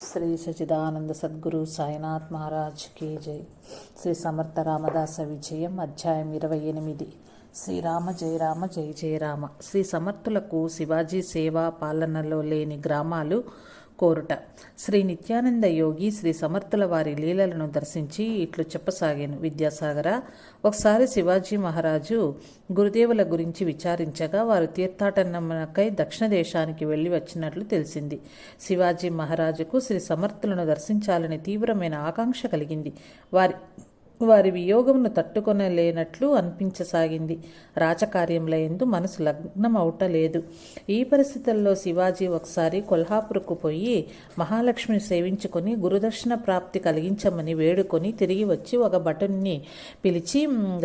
Shri Sachidananda Sadhguru Sainath Maharaj key జై. శ్రీ సమర్థ రామదాస విజయం అధ్యాయం 28. శ్రీరామ జయ రామ జయ జయ రామ. శ్రీ సమర్థులకు శివాజీ సేవా పాలనలో లేని గ్రామాలు కోరుట. శ్రీ నిత్యానంద యోగి శ్రీ సమర్థుల వారి లీలలను దర్శించి ఇట్లు చెప్పసాగాను. విద్యాసాగర, ఒకసారి శివాజీ మహారాజు గురుదేవుల గురించి విచారించగా వారు తీర్థాటనకై దక్షిణ దేశానికి వెళ్ళి వచ్చినట్లు తెలిసింది. శివాజీ మహారాజుకు శ్రీ సమర్థులను దర్శించాలని తీవ్రమైన ఆకాంక్ష కలిగింది. వారి వియోగమును తట్టుకొనలేనట్లు అనిపించసాగింది. రాజకార్యంలో ఎందు మనసు లగ్నమవుటలేదు. ఈ పరిస్థితుల్లో శివాజీ ఒకసారి కొల్హాపూర్కు పోయి మహాలక్ష్మిని సేవించుకొని గురుదర్శన ప్రాప్తి కలిగించమని వేడుకొని తిరిగి వచ్చి ఒక భటుని పిలిచి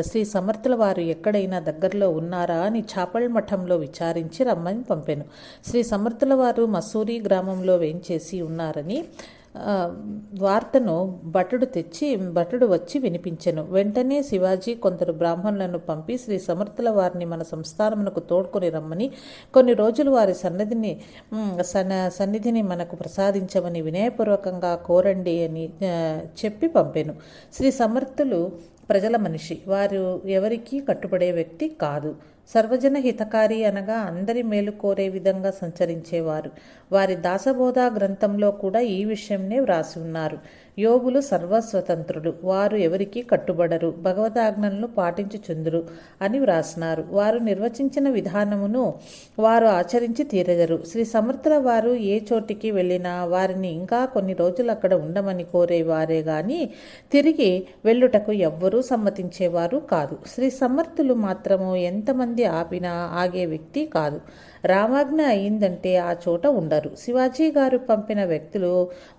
శ్రీ సమర్థుల వారు ఎక్కడైనా దగ్గరలో ఉన్నారా అని చాపల్ మఠంలో విచారించి రమ్మని పంపెను. శ్రీ సమర్థుల వారు మసూరి గ్రామంలో వేంచేసి ఉన్నారని వార్తను భటుడు వచ్చి వినిపించెను. వెంటనే శివాజీ కొందరు బ్రాహ్మణులను పంపి శ్రీ సమర్థుల వారిని మన సంస్థానమునకు తోడ్కొని రమ్మని, కొన్ని రోజులు వారి సన్నిధిని మనకు ప్రసాదించమని వినయపూర్వకంగా కోరండి అని చెప్పి పంపెను. శ్రీ సమర్థులు ప్రజల మనిషి. వారు ఎవరికీ కట్టుబడే వ్యక్తి కాదు. సర్వజన హితకారి అనగా అందరి మేలు కోరే విధంగా సంచరించేవారు. వారి దాసబోధ గ్రంథంలో కూడా ఈ విషయంనే వ్రాసి ఉన్నారు. యోగులు సర్వస్వతంత్రులు, వారు ఎవరికీ కట్టుబడరు, భగవదాజ్ఞలను పాటించుచుందురు అని వ్రాసినారు. వారు నిర్వచించిన విధానమును వారు ఆచరించి తీరగరు. శ్రీ సమర్థుల వారు ఏ చోటికి వెళ్ళినా వారిని ఇంకా కొన్ని రోజులు అక్కడ ఉండమని కోరేవారే గాని తిరిగి వెళ్ళుటకు ఎవ్వరూ సమ్మతించేవారు కాదు. శ్రీ సమర్థులు మాత్రము ఎంతమంది ఆపినా ఆగే వ్యక్తి కాదు. రామాజ్ఞ అయిందంటే ఆ చోట ఉండరు. శివాజీ గారు పంపిన వ్యక్తులు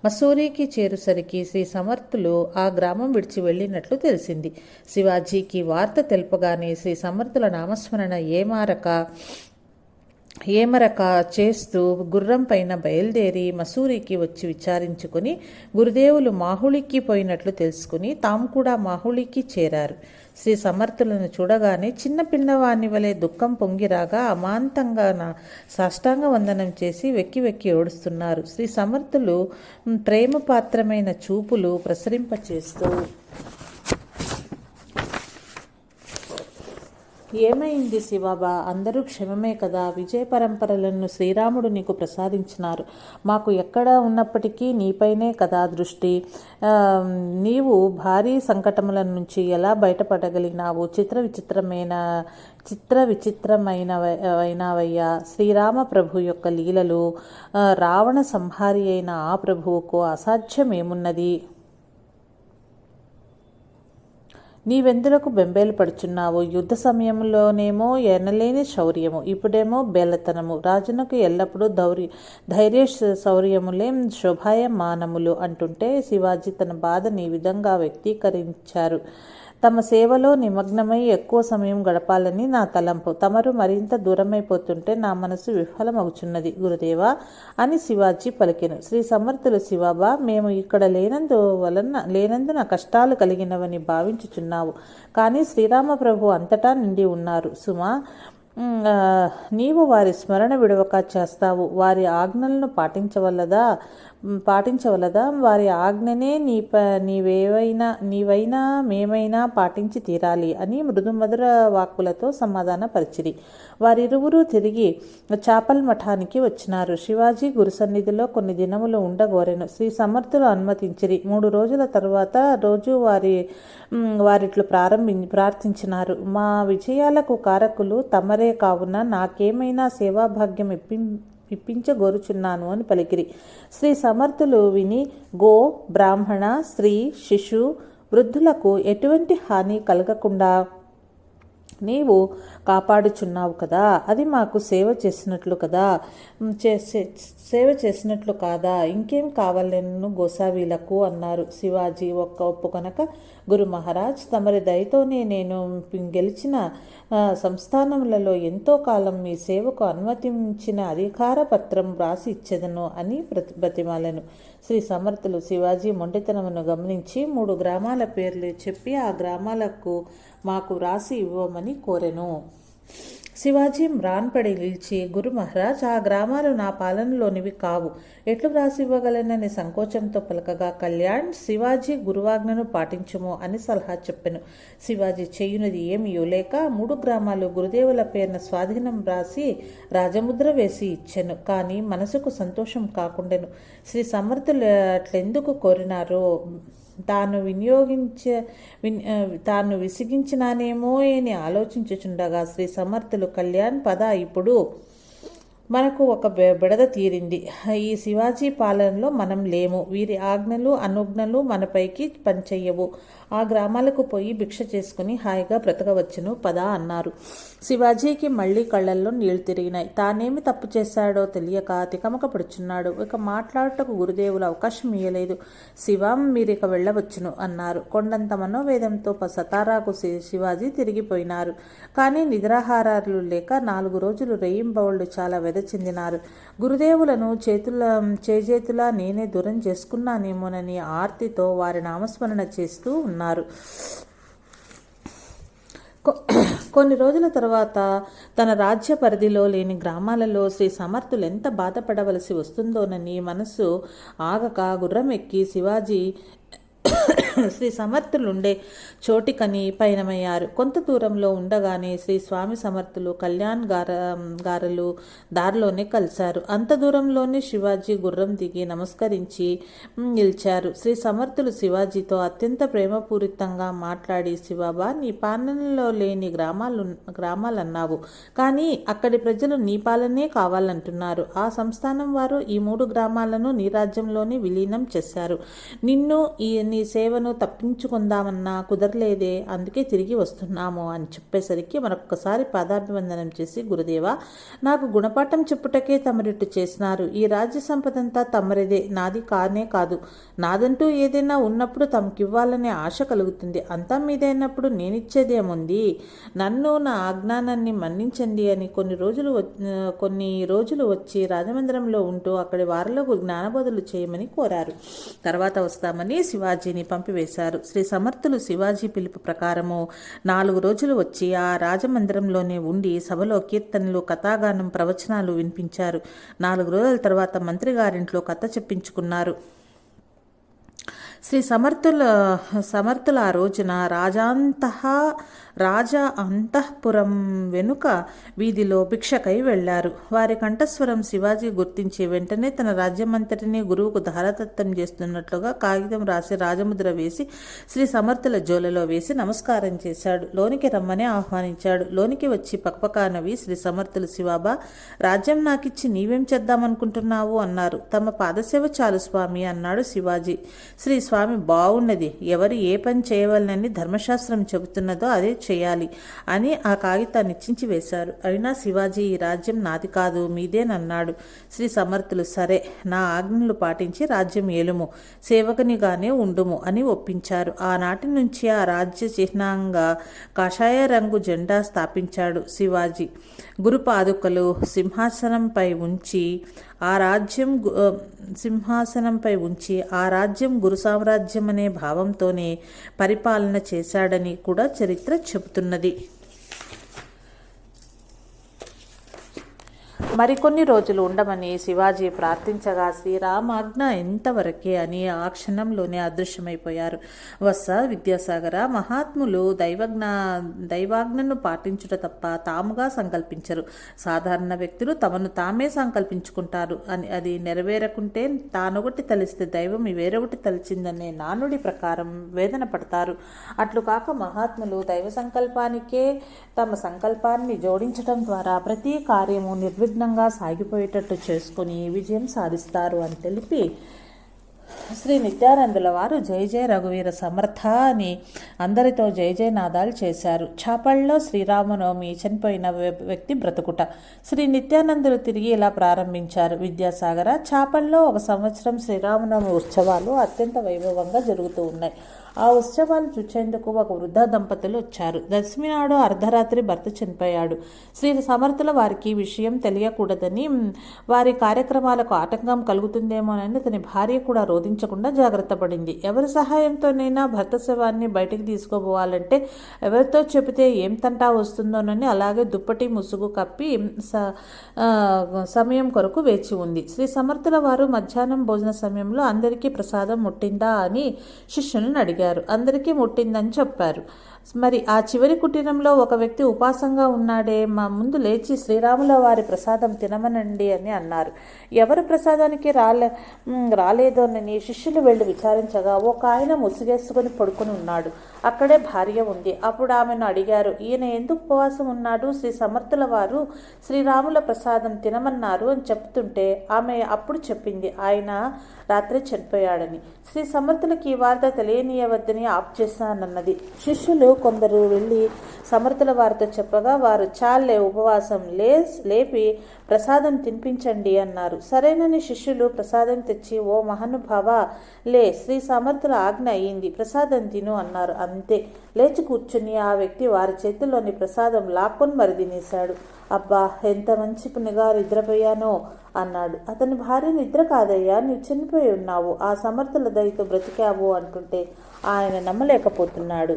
మసూరికి చేరుసరికి శ్రీ సమర్థులు ఆ గ్రామం విడిచి వెళ్ళినట్లు తెలిసింది. శివాజీకి వార్త తెలుపగానే శ్రీ సమర్థుల నామస్మరణ ఏమరక చేస్తూ గుర్రం పైన బయలుదేరి మసూరికి వచ్చి విచారించుకుని గురుదేవులు మాహుళికి పోయినట్లు తెలుసుకుని తాము కూడా మాహుళికి చేరారు. శ్రీ సమర్థులను చూడగానే చిన్న పిల్లవాని వలె దుఃఖం పొంగిరాగా అమాంతంగా సాష్టాంగ వందనం చేసి వెక్కి వెక్కి ఏడుస్తున్నారు. శ్రీ సమర్థులు ప్రేమపాత్రమైన చూపులు ప్రసరింపచేస్తూ, ఏమైంది శివాబా, అందరూ క్షేమమే కదా? విజయ పరంపరలను శ్రీరాముడు నీకు ప్రసాదించినారు. మాకు ఎక్కడ ఉన్నప్పటికీ నీపైనే కదా దృష్టి. నీవు భారీ సంకటముల నుంచి ఎలా బయటపడగలిగినావు? చిత్ర విచిత్రమైనవయ్యా శ్రీరామ ప్రభు యొక్క లీలలు. రావణ సంహారి అయిన ఆ ప్రభువుకు అసాధ్యమేమున్నది? నీవెందులకు బెంబేలు పడుచున్నావు? యుద్ధ సమయంలోనేమో ఎనలేని శౌర్యము, ఇప్పుడేమో బేలతనము. రాజునకు ఎల్లప్పుడూ ధైర్య శౌర్యములే శోభాయమానములు అంటుంటే శివాజీ తన బాధని ఈ విధంగా వ్యక్తీకరించారు. తమ సేవలో నిమగ్నమై ఎక్కువ సమయం గడపాలని నా తలంపు. తమరు మరింత దూరమైపోతుంటే నా మనసు విఫలమవుచున్నది గురుదేవా అని శివాజీ పలికెను. శ్రీ సమర్థులు, శివాబా, మేము ఇక్కడ లేనందున కష్టాలు కలిగినవని భావించుచున్నావు. కానీ శ్రీరామ ప్రభు అంతటా నిండి ఉన్నారు సుమా. నీవు వారి స్మరణ విడవక చేస్తావు. వారి ఆజ్ఞలను పాటించవలదా? వారి ఆజ్ఞనే నీవైనా మేమైనా పాటించి తీరాలి అని మృదుమధుర వాక్కులతో సమాధాన పరిచిరి. వారిరువురు తిరిగి చాపల్ మఠానికి వచ్చినారు. శివాజీ గురు సన్నిధిలో కొన్ని దినములు ఉండగోరెను. శ్రీ సమర్థులు అనుమతించిరి. 3 రోజుల తరువాత రోజు వారిట్లు ప్రార్థించినారు. మా విజయాలకు కారకులు తమరే కావున నాకేమైనా సేవాభాగ్యం ఇప్పించగోరుచున్నాను అని పలికిరి. శ్రీ సమర్థులు విని గో, బ్రాహ్మణ, స్త్రీ, శిశు, వృద్ధులకు ఎటువంటి హాని కలగకుండా నీవు కాపాడుచున్నావు కదా, అది మాకు సేవ చేసినట్లు కాదా? ఇంకేం కావాలను గోసావీలకు అన్నారు. శివాజీ ఒప్పుకొనక, గురు మహారాజ్, తమరి దయతోనే నేను గెలిచిన సంస్థానములలో ఎంతో కాలం మీ సేవకు అనుమతించిన అధికార పత్రం వ్రాసి ఇచ్చేదను అని బ్రతిమాలెను. శ్రీ సమర్థులు శివాజీ మొండితనమును గమనించి 3 గ్రామాల పేర్లు చెప్పి ఆ గ్రామాలకు మాకు వ్రాసి ఇవ్వమని కోరెను. శివాజీ మ్రాన్పడి నిలిచి, గురు మహారాజ్, ఆ గ్రామాలు నా పాలనలోనివి కావు, ఎట్లు వ్రాసివ్వగలనని సంకోచంతో పలకగా, కళ్యాణ్, శివాజీ గురువాజ్ఞను పాటించుము అని సలహా చెప్పెను. శివాజీ చేయునది ఏమియో లేక 3 గ్రామాలు గురుదేవుల పేరున స్వాధీనం వ్రాసి రాజముద్ర వేసి ఇచ్చెను. కానీ మనసుకు సంతోషం కాకుండెను. శ్రీ సమర్థులు అట్లెందుకు కోరినారో, తాను విసిగించినానేమో అని ఆలోచించుచుండగా శ్రీ సమర్థులు, కళ్యాణ్ పద, ఇప్పుడు మనకు ఒక బెడద తీరింది. ఈ శివాజీ పాలనలో మనం లేము. వీరి ఆజ్ఞలు అనుజ్ఞలు మనపైకి పనిచెయ్యవు. ఆ గ్రామాలకు పోయి భిక్ష చేసుకుని హాయిగా బ్రతకవచ్చును, పదా అన్నారు. శివాజీకి మళ్ళీ కళ్ళల్లో నీళ్లు తిరిగినాయి. తానేమి తప్పు చేశాడో తెలియక తికమక పడుచున్నాడు. ఇక మాట్లాడుటకు గురుదేవులు అవకాశం ఇయ్యలేదు. శివం, మీరిక వెళ్ళవచ్చును అన్నారు. కొండంత మనోవేదంతో సతారాకు శివాజీ తిరిగిపోయినారు. కానీ నిద్రాహారాలు లేక 4 రోజులు రేయింబవళ్లు చాలా వెద చెందినారు. గురుదేవులను చేజేతులా నేనే దూరం చేసుకున్నానేమోనని ఆర్తితో వారి నామస్మరణ చేస్తూ ఉన్నారు. కొన్ని రోజుల తర్వాత తన రాజ్య పరిధిలో లేని గ్రామాలలో శ్రీ సమర్థులు ఎంత బాధపడవలసి వస్తుందోనని మనసు ఆగక గుర్రం ఎక్కి శివాజీ శ్రీ సమర్థులుండే చోటికని పయనమయ్యారు. కొంత దూరంలో ఉండగానే శ్రీ స్వామి సమర్థులు కళ్యాణ్ గారలు దారిలోనే కలిశారు. అంత దూరంలోనే శివాజీ గుర్రం దిగి నమస్కరించి నిలిచారు. శ్రీ సమర్థులు శివాజీతో అత్యంత ప్రేమపూరితంగా మాట్లాడి, శివబా, నీ పాలనలో లేని గ్రామాలన్నావు, కానీ అక్కడి ప్రజలు నీ పాలనే కావాలంటున్నారు. ఆ సంస్థానం వారు ఈ 3 గ్రామాలను నీ రాజ్యంలోనే విలీనం చేశారు. నిన్ను నీ సేవను తప్పించుకుందామన్నా కుదరలేదే, అందుకే తిరిగి వస్తున్నాము అని చెప్పేసరికి మరొక్కసారి పాదాభివందనం చేసి, గురుదేవా, నాకు గుణపాఠం చెప్పుటకే తమరిట్టు చేసినారు. ఈ రాజ్య సంపదంతా తమరిదే, నాది కానే కాదు. నాదంటూ ఏదైనా ఉన్నప్పుడు తమకివ్వాలనే ఆశ కలుగుతుంది. అంతా మీదైనప్పుడు నేనిచ్చేదేముంది? నన్ను, నా అజ్ఞానాన్ని మన్నించండి అని కొన్ని రోజులు వచ్చి రాజమందిరంలో ఉంటూ అక్కడి వారులకు జ్ఞానబోధలు చేయమని కోరారు. తర్వాత వస్తామని శివాజీని పంపివేశారు. శ్రీ సమర్థులు శివాజీ పిలుపు ప్రకారము 4 రోజులు వచ్చి ఆ రాజమందిరంలోనే ఉండి సభలో కీర్తనలు, కథాగానం, ప్రవచనాలు వినిపించారు. 4 రోజుల తర్వాత మంత్రి గారింట్లో కథ చెప్పించుకున్నారు. శ్రీ సమర్థుల ఆ రోజున రాజా అంతఃపురం వెనుక వీధిలో భిక్షకై వెళ్లారు. వారి కంఠస్వరం శివాజీ గుర్తించి వెంటనే తన రాజ్యమంతటినీ గురువుకు ధారదత్తం చేస్తున్నట్లుగా కాగితం రాసి రాజముద్ర వేసి శ్రీ సమర్థుల జోలలో వేసి నమస్కారం చేశాడు. లోనికి రమ్మని ఆహ్వానించాడు. లోనికి వచ్చి పక్పకా నవ్వి, శ్రీ సమర్థులు, శివాబా, రాజ్యం నాకిచ్చి నీవేం చేద్దామనుకుంటున్నావు అన్నారు. తమ పాదసేవ చాలు స్వామి అన్నాడు శివాజీ. శ్రీ స్వామి, బాగున్నది, ఎవరు ఏ పని చేయవలనని ధర్మశాస్త్రం చెబుతున్నదో అదే చేయాలి అని ఆ కాగితాన్ని చించి వేశారు. అయినా శివాజీ, ఈ రాజ్యం నాది కాదు, మీదేనన్నాడు. శ్రీ సమర్థులు, సరే, నా ఆజ్ఞలు పాటించి రాజ్యం ఏలుము, సేవకునిగానే ఉండుము అని ఒప్పించారు. ఆనాటి నుంచి ఆ రాజ్య చిహ్నంగా కాషాయ రంగు జెండా స్థాపించాడు శివాజీ. గురు పాదుకలు సింహాసనంపై ఉంచి ఆ రాజ్యం గురు సామ్రాజ్యం అనే భావంతోనే పరిపాలన చేశాడని కూడా చరిత్ర చెబుతున్నది. మరికొన్ని రోజులు ఉండమని శివాజీ ప్రార్థించగా శ్రీరామాజ్ఞ ఎంతవరకే అని ఆ క్షణంలోనే అదృశ్యమైపోయారు. విద్యాసాగర, మహాత్ములు దైవాజ్ఞను పాటించుట తప్ప తాముగా సంకల్పించరు. సాధారణ వ్యక్తులు తమను తామే సంకల్పించుకుంటారు అని అది నెరవేరకుంటే తానొకటి తలిస్తే దైవం వేరొకటి తలిచిందనే నానుడి ప్రకారం వేదన పడతారు. అట్లు కాక మహాత్ములు దైవ సంకల్పానికే తమ సంకల్పాన్ని జోడించడం ద్వారా ప్రతి కార్యము నిర్విఘ్నంగా సాగిపోయేటట్టు చేసుకుని విజయం సాధిస్తారు అని తెలిపి శ్రీ నిత్యానందుల వారు జై జయ రఘువీర సమర్థ అని అందరితో జై జయనాదాలు చేశారు. చాపళ్ళలో శ్రీరామనవమి చనిపోయిన వ్యక్తి బ్రతుకుట. శ్రీ నిత్యానందులు తిరిగి ఇలా ప్రారంభించారు. విద్యాసాగర, చాపళ్ళలో 1 సంవత్సరం శ్రీరామనవమి ఉత్సవాలు అత్యంత వైభవంగా జరుగుతూ ఉన్నాయి. ఆ ఉత్సవాలు చూచేందుకు ఒక వృద్ధ దంపతులు వచ్చారు. దశమి నాడు అర్ధరాత్రి భర్త చనిపోయాడు. శ్రీ సమర్థుల వారికి విషయం తెలియకూడదని, వారి కార్యక్రమాలకు ఆటంకం కలుగుతుందేమోనని అతని భార్య కూడా రోధించకుండా జాగ్రత్త పడింది. ఎవరి సహాయంతోనైనా భర్త శవాన్ని బయటికి తీసుకోపోవాలంటే ఎవరితో చెబితే ఏం తంటా వస్తుందోనని అలాగే దుప్పటి ముసుగు కప్పి సమయం కొరకు వేచి ఉంది. శ్రీ సమర్థుల వారు మధ్యాహ్నం భోజన సమయంలో అందరికీ ప్రసాదం ముట్టిందా అని శిష్యులను అడిగారు. అందరికీ ముట్టిందని చెప్పారు. మరి ఆ చివరి కుటీరంలో ఒక వ్యక్తి ఉపాసంగా ఉన్నాడే, మా ముందు లేచి శ్రీరాముల వారి ప్రసాదం తినమనండి అని అన్నారు. ఎవరు ప్రసాదానికి రాలేదోనని శిష్యులు వెళ్ళి విచారించగా ఒక ఆయన ముసుగేసుకుని పడుకుని ఉన్నాడు. అక్కడే భార్య ఉంది. అప్పుడు ఆమెను అడిగారు, ఈయన ఎందుకు ఉపవాసం ఉన్నాడు? శ్రీ సమర్థుల వారు శ్రీరాముల ప్రసాదం తినమన్నారు అని చెప్తుంటే ఆమె అప్పుడు చెప్పింది, ఆయన రాత్రి చనిపోయాడని. శ్రీ సమర్థులకి ఈ వార్త తెలియనీయవద్దని ఆప్ చేశానన్నది. శిష్యులు కొందరు వెళ్ళి సమర్థుల వారితో చెప్పగా వారు చాలే ఉపవాసం లేపి ప్రసాదం తినిపించండి అన్నారు. సరేనని శిష్యులు ప్రసాదం తెచ్చి, ఓ మహానుభావ శ్రీ సమర్థుల ఆజ్ఞ అయింది, ప్రసాదం తిను అన్నారు. అంతే, లేచి కూర్చుని ఆ వ్యక్తి వారి చేతుల్లోని ప్రసాదం లాక్కొని మరి తినేశాడు. అబ్బా, ఎంత మంచి పునిగా నిద్రపోయానో అన్నాడు. అతని భార్య, నిద్ర కాదయ్యా, నువ్వు చనిపోయి ఉన్నావు, ఆ సమర్థుల దయతో బ్రతికావు అంటుంటే ఆయన నమ్మలేకపోతున్నాడు.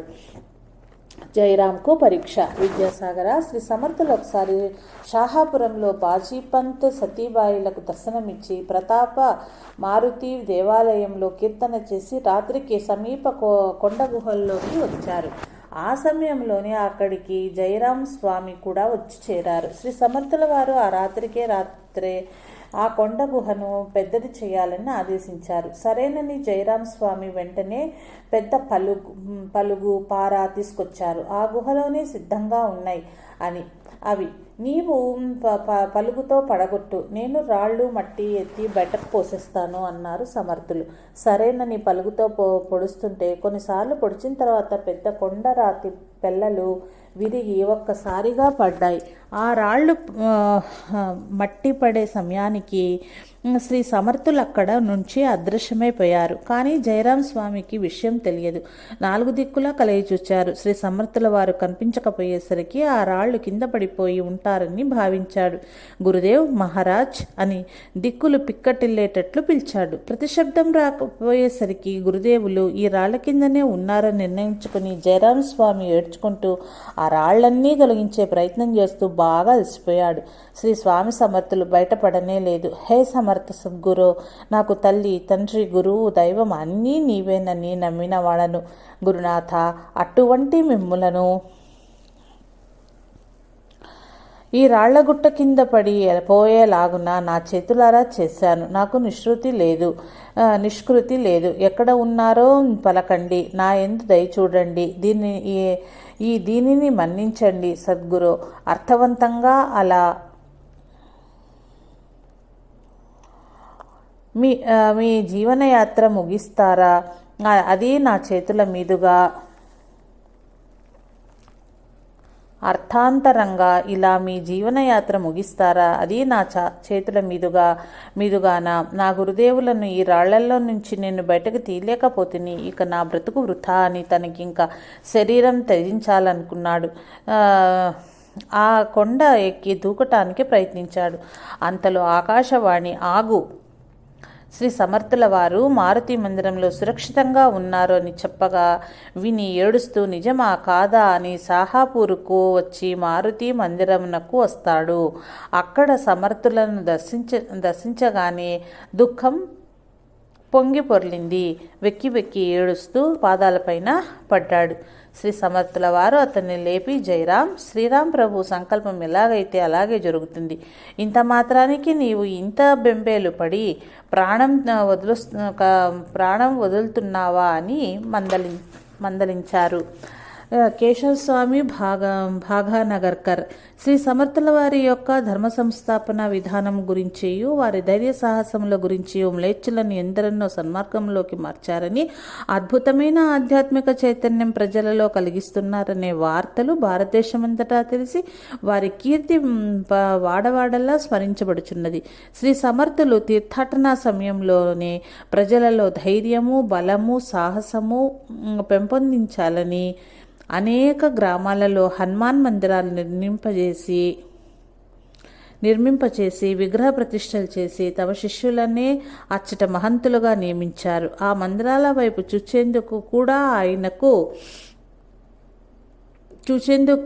జయరాంకు పరీక్ష. విద్యాసాగర, శ్రీ సమర్థులు ఒకసారి షాహాపురంలో బాజీపంత్ సతీబాయిలకు దర్శనమిచ్చి ప్రతాప మారుతి దేవాలయంలో కీర్తన చేసి రాత్రికి సమీప కొండ గుహల్లోకి వచ్చారు. ఆ సమయంలోనే అక్కడికి జయరాం స్వామి కూడా వచ్చి చేరారు. శ్రీ సమర్థుల వారు ఆ రాత్రే ఆ కొండ గుహను పెద్దది చేయాలని ఆదేశించారు. సరేనని జయరాం స్వామి వెంటనే పెద్ద పలుగు పార తీసుకొచ్చారు. ఆ గుహలోనే సిద్ధంగా ఉన్నాయి అని అవి నీవు పలుగుతో పడగొట్టు, నేను రాళ్ళు మట్టి ఎత్తి బయటకు పోసేస్తాను అన్నారు సమర్థులు. సరేనని పలుగుతో పొడుస్తుంటే కొన్నిసార్లు పొడిచిన తర్వాత పెద్ద కొండరాతి పెళ్ళలు విరిగి ఒక్కసారిగా పడ్డాయి. ఆ రాళ్ళు మట్టి పడే సమయానికి శ్రీ సమర్థులు అక్కడ నుంచి అదృశ్యమైపోయారు. కానీ జయరాం స్వామికి విషయం తెలియదు. 4 దిక్కులా కలయి చూచారు. శ్రీ సమర్థుల వారు కనిపించకపోయేసరికి ఆ రాళ్ళు కింద పడిపోయి ఉంటారని భావించాడు. గురుదేవ్ మహారాజ్ అని దిక్కులు పిక్కటిల్లేటట్లు పిలిచాడు. ప్రతిశబ్దం రాకపోయేసరికి గురుదేవులు ఈ రాళ్ల కిందనే ఉన్నారని నిర్ణయించుకుని జయరాం స్వామి ఏడ్చుకుంటూ ఆ రాళ్లన్నీ తొలగించే ప్రయత్నం చేస్తూ బాగా అలసిపోయాడు. శ్రీ స్వామి సమర్థులు బయటపడనే లేదు. హే సమర్థ సద్గురు, నాకు తల్లి, తండ్రి, గురువు, దైవం అన్నీ నీవేనని నమ్మిన వాడను. గురునాథ, అటువంటి మిమ్ములను ఈ రాళ్లగుట్ట కింద పడి పోయేలాగున నా చేతులారా చేశాను. నాకు నిష్కృతి లేదు. ఎక్కడ ఉన్నారో పలకండి, నా యందు దయ చూడండి, దీనిని మన్నించండి సద్గురు. అర్థవంతంగా అలా మీ జీవనయాత్ర ముగిస్తారా? అది నా చేతుల మీదుగా అర్థాంతరంగా ఇలా మీ జీవనయాత్ర ముగిస్తారా? అది నా చేతుల మీదుగాన నా గురుదేవులను ఈ రాళ్లల్లో నుంచి నేను బయటకు తీయలేకపోతుని, ఇక నా బ్రతుకు వృథా అని తనకి ఇంకా శరీరం త్యజించాలనుకున్నాడు. ఆ కొండ ఎక్కి దూకటానికి ప్రయత్నించాడు. అంతలో ఆకాశవాణి, ఆగు, శ్రీ సమర్థుల వారు మారుతి మందిరంలో సురక్షితంగా ఉన్నారు అని చెప్పగా విని ఏడుస్తూ నిజమా కాదా అని సాహాపూరుకు వచ్చి మారుతి మందిరమునకు వస్తాడు. అక్కడ సమర్థులను దర్శించగానే దుఃఖం పొంగి పొర్లింది. వెక్కి వెక్కి ఏడుస్తూ పాదాలపైన పడ్డాడు. శ్రీ సమర్థుల వారు అతన్ని లేపి, జయరాం, శ్రీరామ్ ప్రభు సంకల్పం ఎలాగైతే అలాగే జరుగుతుంది. ఇంత మాత్రానికి నీవు ఇంత బెంబేలు పడి ప్రాణం వదులుతున్నావా అని మందలించారు. కేశవస్వామి భాగానగర్కర్ శ్రీ సమర్థుల వారి యొక్క ధర్మ సంస్థాపన విధానం గురించి, వారి ధైర్య సాహసముల గురించి, మ్లేచ్చులను ఎందరన్నో సన్మార్గంలోకి మార్చారని, అద్భుతమైన ఆధ్యాత్మిక చైతన్యం ప్రజలలో కలిగిస్తున్నారనే వార్తలు భారతదేశమంతటా తెలిసి వారి కీర్తి వాడవాడల్లా స్మరించబడుచున్నది. శ్రీ సమర్థులు తీర్థాటన సమయంలోనే ప్రజలలో ధైర్యము, బలము, సాహసము పెంపొందించాలని అనేక గ్రామాలలో హనుమాన్ మందిరాలు నిర్మింపచేసి విగ్రహ ప్రతిష్టలు చేసి తమ శిష్యులనే అచ్చట మహంతులుగా నియమించారు. ఆ మందిరాల వైపు చూచేందుకు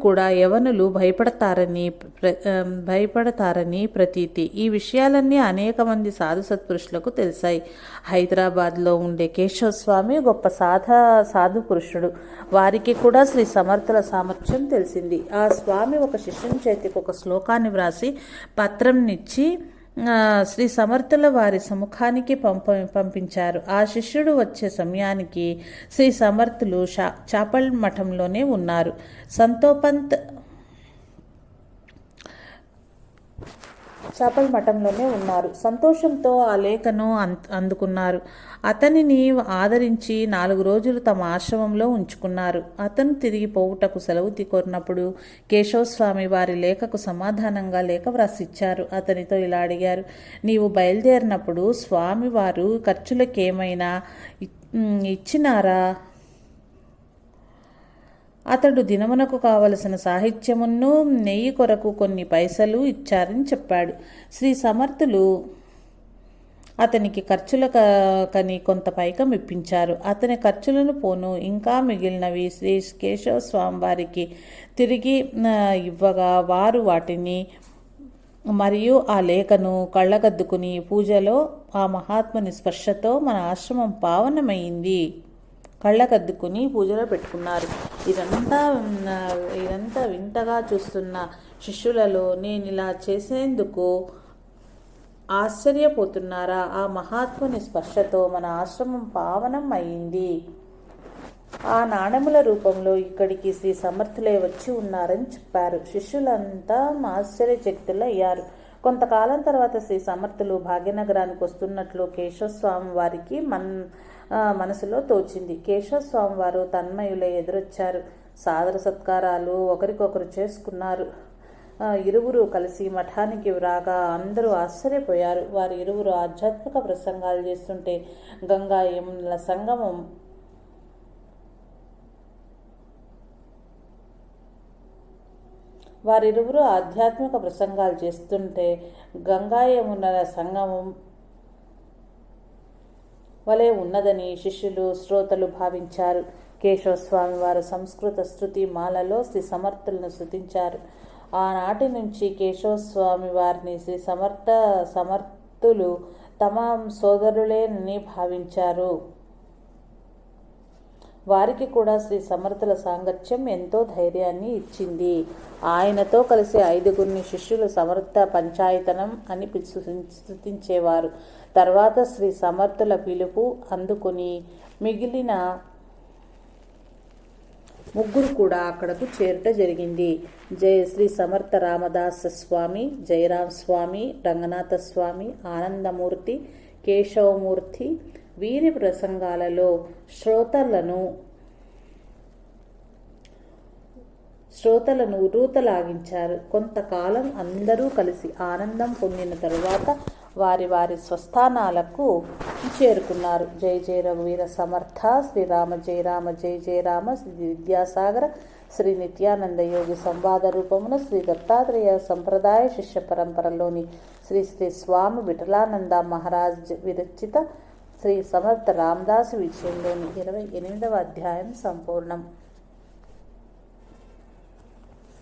కూడా యవనులు భయపడతారని ప్రతీతి. ఈ విషయాలన్నీ అనేక మంది సాధు సత్పురుషులకు తెలిసాయి. హైదరాబాద్లో ఉండే కేశవస్వామి గొప్ప సాధు పురుషుడు. వారికి కూడా శ్రీ సమర్థుల సామర్థ్యం తెలిసింది. ఆ స్వామి ఒక శిష్యుని చేతికి ఒక శ్లోకాన్ని వ్రాసి పత్రంనిచ్చి శ్రీ సమర్థుల వారి సముఖానికి పంపించారు. ఆ శిష్యుడు వచ్చే సమయానికి శ్రీ సమర్థులు చాపల్ మఠంలోనే ఉన్నారు. సంతోపంత్ చాపల్ మఠంలోనే ఉన్నారు. సంతోషంతో ఆ లేఖను అందుకున్నారు. అతనిని ఆదరించి 4 రోజులు తమ ఆశ్రమంలో ఉంచుకున్నారు. అతను తిరిగి పోవుటకు సెలవు కోరినప్పుడు కేశవస్వామి వారి లేఖకు సమాధానంగా లేఖ వ్రాసిచ్చారు. అతనితో ఇలా అడిగారు: నీవు బయలుదేరినప్పుడు స్వామి వారు ఖర్చులకేమైనా ఇచ్చినారా? అతడు దినమునకు కావలసిన సాహిత్యమును, నెయ్యి కొరకు కొన్ని పైసలు ఇచ్చారని చెప్పాడు. శ్రీ సమర్థులు అతనికి కని కొంత పైకం ఇప్పించారు. అతని ఖర్చులను పోను ఇంకా మిగిలినవి శ్రీ కేశవ స్వామి వారికి తిరిగి ఇవ్వగా వారు వాటిని మరియు ఆ లేఖను కళ్ళగద్దుకుని పూజలో ఆ మహాత్ముని స్పర్శతో మన ఆశ్రమం పావనమైంది కళ్ళకద్దుకుని పూజలో పెట్టుకున్నారు. ఇదంతా వింతగా చూస్తున్న శిష్యులలో నేను ఇలా చేసేందుకు ఆశ్చర్యపోతున్నారా? ఆ మహాత్ముని స్పర్శతో మన ఆశ్రమం పావనం అయింది. ఆ నాణెముల రూపంలో ఇక్కడికి శ్రీ సమర్థులే వచ్చి ఉన్నారని చెప్పారు. శిష్యులంతా ఆశ్చర్యచకితులు అయ్యారు. కొంతకాలం తర్వాత శ్రీ సమర్థులు భాగ్యనగరానికి వస్తున్నట్లు కేశవస్వామి వారికి మనసులో తోచింది. కేశవస్వామి వారు తన్మయులే ఎదురొచ్చారు. సాదర సత్కారాలు ఒకరికొకరు చేసుకున్నారు. ఇరువురు కలిసి మఠానికి రాగా అందరూ ఆశ్చర్యపోయారు. వారి ఇరువురు ఆధ్యాత్మిక ప్రసంగాలు చేస్తుంటే గంగా యమునల సంగమం గంగా యమునల సంగమం వలె ఉన్నదని శిష్యులు శ్రోతలు భావించారు. కేశవస్వామి వారు సంస్కృత శృతి మాలలో శ్రీ సమర్థులను స్తుతించారు. ఆనాటి నుంచి కేశవస్వామి వారిని శ్రీ సమర్థులు తమ సోదరులేనని భావించారు. వారికి కూడా శ్రీ సమర్థుల సాంగత్యం ఎంతో ధైర్యాన్ని ఇచ్చింది. ఆయనతో కలిసి 5 శిష్యులు సమర్థ పంచాయతనం అని స్తుతించేవారు. తర్వాత శ్రీ సమర్థుల పిలుపు అందుకుని మిగిలిన 3 కూడా అక్కడకు చేరుట జరిగింది. శ్రీ సమర్థ రామదాస స్వామి, జయరాం స్వామి, రంగనాథ స్వామి, ఆనందమూర్తి, కేశవమూర్తి. వీరి ప్రసంగాలలో శ్రోతలను ఉర్రూతలాగించారు. కొంతకాలం అందరూ కలిసి ఆనందం పొందిన తరువాత వారి వారి స్వస్థానాలకు చేరుకున్నారు. జయ జయ రఘువీర సమర్థ, శ్రీరామ జయ రామ జయ జయ రామ, శ్రీ విద్యాసాగర, శ్రీ నిత్యానంద యోగి సంవాద రూపమున శ్రీ దత్తాత్రేయ సంప్రదాయ శిష్య పరంపరలోని శ్రీ శ్రీ స్వామి విఠలానంద మహారాజ్ విరచిత శ్రీ సమర్థ రామదాసు విజయంలోని 28వ అధ్యాయం సంపూర్ణం.